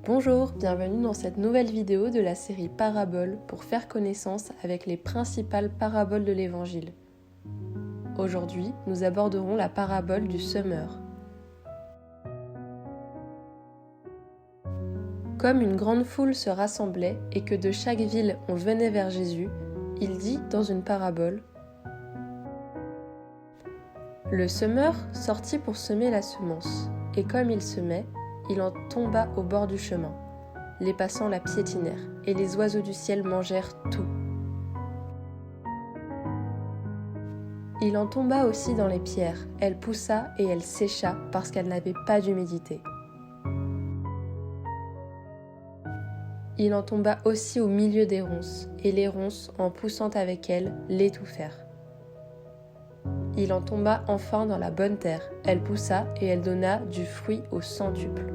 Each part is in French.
Bonjour, bienvenue dans cette nouvelle vidéo de la série Paraboles pour faire connaissance avec les principales paraboles de l'Évangile. Aujourd'hui, nous aborderons la parabole du semeur. Comme une grande foule se rassemblait et que de chaque ville on venait vers Jésus, il dit dans une parabole : Le semeur sortit pour semer la semence, et comme il semait, il en tomba au bord du chemin. Les passants la piétinèrent, et les oiseaux du ciel mangèrent tout. Il en tomba aussi dans les pierres, elle poussa et elle sécha parce qu'elle n'avait pas d'humidité. Il en tomba aussi au milieu des ronces, et les ronces, en poussant avec elle, l'étouffèrent. Il en tomba enfin dans la bonne terre, elle poussa et elle donna du fruit au centuple.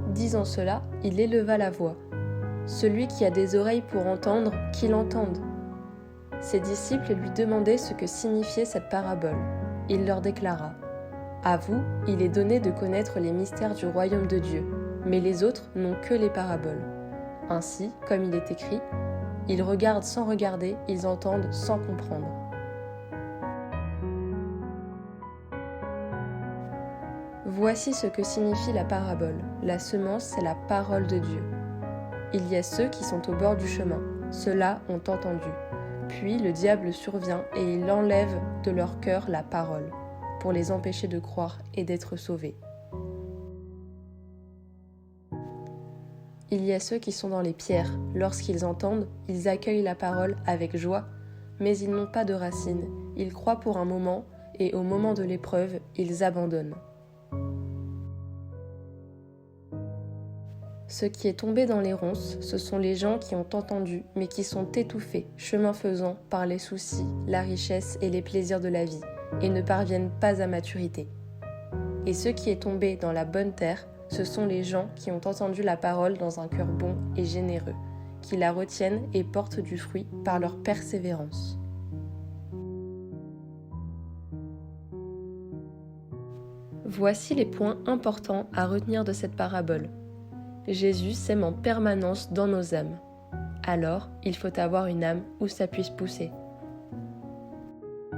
Disant cela, il éleva la voix. Celui qui a des oreilles pour entendre, qu'il entende. Ses disciples lui demandaient ce que signifiait cette parabole. Il leur déclara : À vous, il est donné de connaître les mystères du royaume de Dieu, mais les autres n'ont que les paraboles. Ainsi, comme il est écrit, ils regardent sans regarder, ils entendent sans comprendre. Voici ce que signifie la parabole. La semence, c'est la parole de Dieu. Il y a ceux qui sont au bord du chemin. Ceux-là ont entendu. Puis le diable survient et il enlève de leur cœur la parole, pour les empêcher de croire et d'être sauvés. Il y a ceux qui sont dans les pierres. Lorsqu'ils entendent, ils accueillent la parole avec joie, mais ils n'ont pas de racines. Ils croient pour un moment et au moment de l'épreuve, ils abandonnent. Ce qui est tombé dans les ronces, ce sont les gens qui ont entendu, mais qui sont étouffés, chemin faisant, par les soucis, la richesse et les plaisirs de la vie, et ne parviennent pas à maturité. Et ce qui est tombé dans la bonne terre, ce sont les gens qui ont entendu la parole dans un cœur bon et généreux, qui la retiennent et portent du fruit par leur persévérance. Voici les points importants à retenir de cette parabole. Jésus sème en permanence dans nos âmes. Alors, il faut avoir une âme où ça puisse pousser.